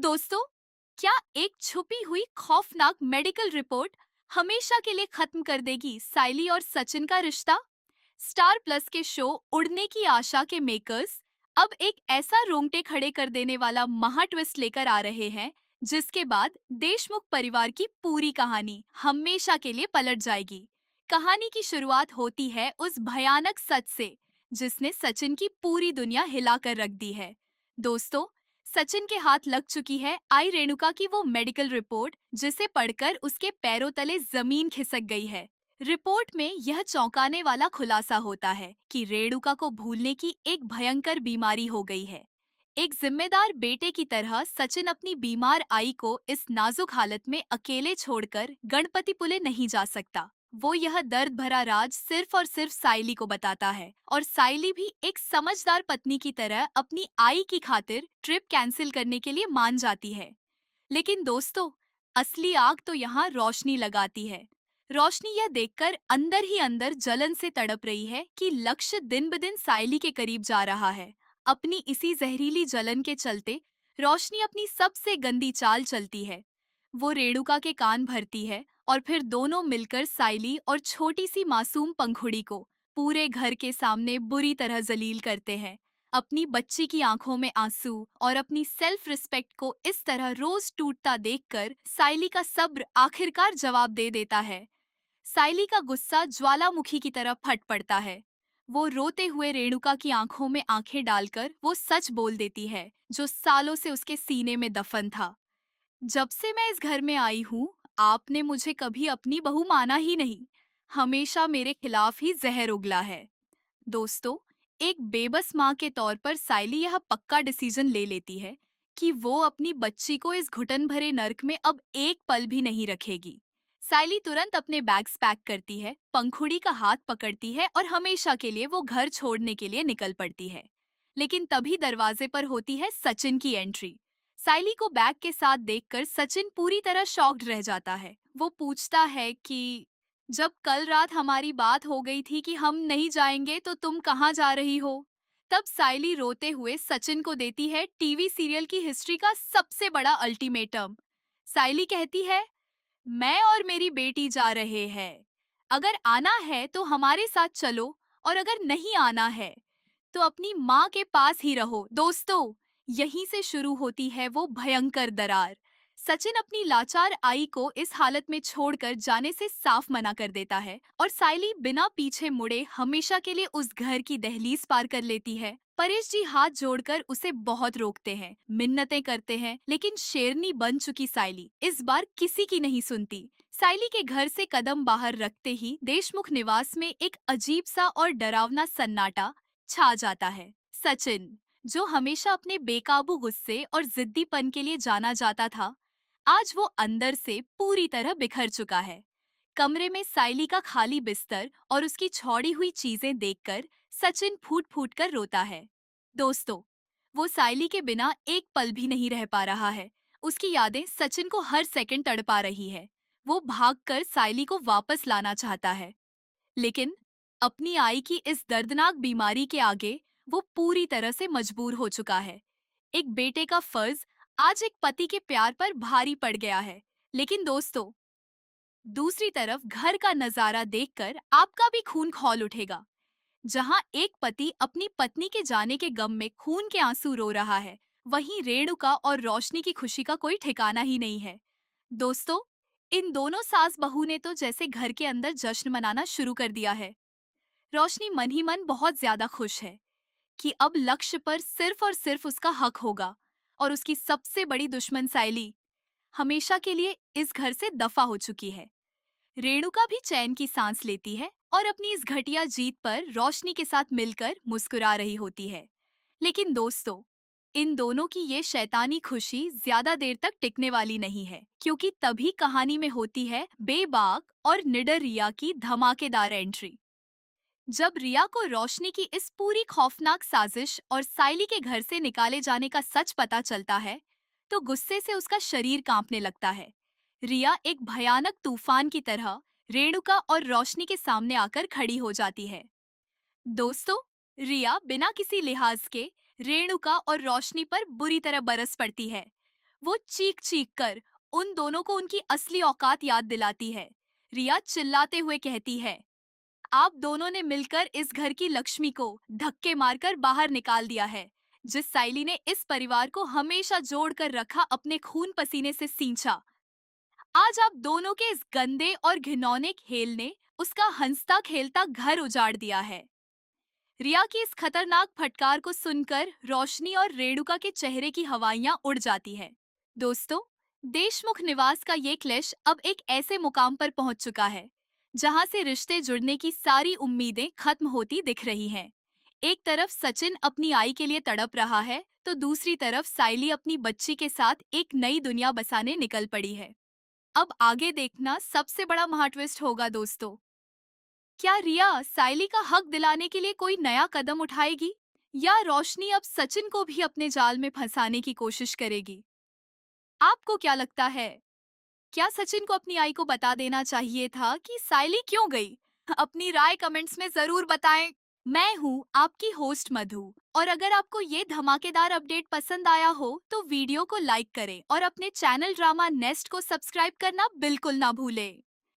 दोस्तों, क्या एक छुपी हुई खौफनाक मेडिकल रिपोर्ट हमेशा के लिए खत्म कर देगी साइली और सचिन का रिश्ता? स्टार प्लस के शो उड़ने की आशा के मेकर्स अब एक ऐसा रोंगटे खड़े कर देने वाला महा ट्विस्ट लेकर आ रहे हैं, जिसके बाद देशमुख परिवार की पूरी कहानी हमेशा के लिए पलट जाएगी। कहानी की शुरुआत होती है उस भयानक सच से, जिसने सचिन की पूरी दुनिया हिलाकर रख दी है। दोस्तों, सचिन के हाथ लग चुकी है आई रेणुका की वो मेडिकल रिपोर्ट, जिसे पढ़कर उसके पैरों तले जमीन खिसक गई है। रिपोर्ट में यह चौंकाने वाला खुलासा होता है कि रेणुका को भूलने की एक भयंकर बीमारी हो गई है। एक जिम्मेदार बेटे की तरह सचिन अपनी बीमार आई को इस नाजुक हालत में अकेले छोड़कर गणपतिपुले नहीं जा सकता। वो यह दर्द भरा राज सिर्फ और सिर्फ साइली को बताता है, और साइली भी एक समझदार पत्नी की तरह अपनी आई की खातिर ट्रिप कैंसिल करने के लिए मान जाती है। लेकिन दोस्तों, असली आग तो यहाँ रोशनी लगाती है। रोशनी यह देखकर अंदर ही अंदर जलन से तड़प रही है कि लक्ष्य दिन ब दिन साइली के करीब जा रहा है। अपनी इसी जहरीली जलन के चलते रोशनी अपनी सबसे गंदी चाल चलती है। वो रेणुका के कान भरती है और फिर दोनों मिलकर साइली और छोटी सी मासूम पंखुड़ी को पूरे घर के सामने बुरी तरह जलील करते हैं। अपनी बच्ची की आंखों में आंसू और अपनी सेल्फ रिस्पेक्ट को इस तरह रोज टूटता देखकर साइली का सब्र आखिरकार जवाब दे देता है। साइली का गुस्सा ज्वालामुखी की तरह फट पड़ता है। वो रोते हुए रेणुका की आंखों में आंखें डालकर वो सच बोल देती है जो सालों से उसके सीने में दफन था। जब से मैं इस घर में आई हूँ, आपने मुझे कभी अपनी बहू माना ही नहीं। हमेशा मेरे खिलाफ ही जहर उगला है। दोस्तों, एक बेबस माँ के तौर पर साइली यह पक्का डिसीजन ले लेती है कि वो अपनी बच्ची को इस घुटन भरे नर्क में अब एक पल भी नहीं रखेगी। साइली तुरंत अपने बैग्स पैक करती है, पंखुड़ी का हाथ पकड़ती है और हमेशा के लिए वो घर छोड़ने के लिए निकल पड़ती है। लेकिन तभी दरवाजे पर होती है सचिन की एंट्री। साइली को बैग के साथ देखकर सचिन पूरी तरह शॉक्ड रह जाता है। वो पूछता है कि जब कल रात हमारी बात हो गई थी कि हम नहीं जाएंगे, तो तुम कहाँ जा रही हो? तब साइली रोते हुए सचिन को देती है टीवी सीरियल की हिस्ट्री का सबसे बड़ा अल्टीमेटम। साइली कहती है, मैं और मेरी बेटी जा रहे हैं। अगर आना है तो हमारे साथ चलो, और अगर नहीं आना है तो अपनी माँ के पास ही रहो। दोस्तों, यहीं से शुरू होती है वो भयंकर दरार। सचिन अपनी लाचार आई को इस हालत में छोड़कर जाने से साफ मना कर देता है, और साइली बिना पीछे मुड़े हमेशा के लिए उस घर की दहलीज पार कर लेती है। परेश जी हाथ जोड़कर उसे बहुत रोकते हैं, मिन्नतें करते हैं, लेकिन शेरनी बन चुकी साइली इस बार किसी की नहीं सुनती। साइली के घर से कदम बाहर रखते ही देशमुख निवास में एक अजीब सा और डरावना सन्नाटा छा जाता है। सचिन, जो हमेशा अपने बेकाबू गुस्से और जिद्दीपन के लिए जाना जाता था, आज वो अंदर से पूरी तरह बिखर चुका है। कमरे में साइली का खाली बिस्तर और उसकी छोड़ी हुई चीजें देखकर सचिन फूट फूट कर रोता है। दोस्तों, वो साइली के बिना एक पल भी नहीं रह पा रहा है। उसकी यादें सचिन को हर सेकंड तड़पा रही है। वो भागकर साइली को वापस लाना चाहता है, लेकिन अपनी आई की इस दर्दनाक बीमारी के आगे वो पूरी तरह से मजबूर हो चुका है। एक बेटे का फर्ज आज एक पति के प्यार पर भारी पड़ गया है। लेकिन दोस्तों, दूसरी तरफ घर का नजारा देखकर आपका भी खून खौल उठेगा। जहां एक पति अपनी पत्नी के जाने के गम में खून के आंसू रो रहा है, वहीं रेणुका और रोशनी की खुशी का कोई ठिकाना ही नहीं है। दोस्तों, इन दोनों सास बहू ने तो जैसे घर के अंदर जश्न मनाना शुरू कर दिया है। रोशनी मन ही मन बहुत ज्यादा खुश है कि अब लक्ष्य पर सिर्फ और सिर्फ उसका हक होगा, और उसकी सबसे बड़ी दुश्मन साइली हमेशा के लिए इस घर से दफा हो चुकी है। रेणुका भी चैन की सांस लेती है और अपनी इस घटिया जीत पर रोशनी के साथ मिलकर मुस्कुरा रही होती है। लेकिन दोस्तों, इन दोनों की ये शैतानी खुशी ज्यादा देर तक टिकने वाली नहीं है, क्योंकि तभी कहानी में होती है बेबाक और निडर रिया की धमाकेदार एंट्री। जब रिया को रोशनी की इस पूरी खौफनाक साजिश और साइली के घर से निकाले जाने का सच पता चलता है, तो गुस्से से उसका शरीर कांपने लगता है। रिया एक भयानक तूफान की तरह रेणुका और रोशनी के सामने आकर खड़ी हो जाती है। दोस्तों, रिया बिना किसी लिहाज के रेणुका और रोशनी पर बुरी तरह बरस पड़ती है। वो चीख चीख कर उन दोनों को उनकी असली औकात याद दिलाती है। रिया चिल्लाते हुए कहती है, आप दोनों ने मिलकर इस घर की लक्ष्मी को धक्के मारकर बाहर निकाल दिया है। जिस साइली ने इस परिवार को हमेशा जोड़ कर रखा, अपने खून पसीने से सींचा, आज आप दोनों के इस गंदे और घिनौने खेल ने उसका हंसता खेलता घर उजाड़ दिया है। रिया की इस खतरनाक फटकार को सुनकर रोशनी और रेणुका के चेहरे की हवाइयां उड़ जाती है। दोस्तों, देशमुख निवास का ये क्लैश अब एक ऐसे मुकाम पर पहुंच चुका है जहां से रिश्ते जुड़ने की सारी उम्मीदें खत्म होती दिख रही हैं। एक तरफ सचिन अपनी आई के लिए तड़प रहा है, तो दूसरी तरफ साइली अपनी बच्ची के साथ एक नई दुनिया बसाने निकल पड़ी है। अब आगे देखना सबसे बड़ा महाट्विस्ट होगा दोस्तों। क्या रिया साइली का हक दिलाने के लिए कोई नया कदम उठाएगी, या रोशनी अब सचिन को भी अपने जाल में फंसाने की कोशिश करेगी? आपको क्या लगता है? क्या सचिन को अपनी आई को बता देना चाहिए था कि साइली क्यों गई? अपनी राय कमेंट्स में जरूर बताएं। मैं हूँ आपकी होस्ट मधु, और अगर आपको ये धमाकेदार अपडेट पसंद आया हो तो वीडियो को लाइक करें और अपने चैनल ड्रामा नेस्ट को सब्सक्राइब करना बिल्कुल ना भूलें।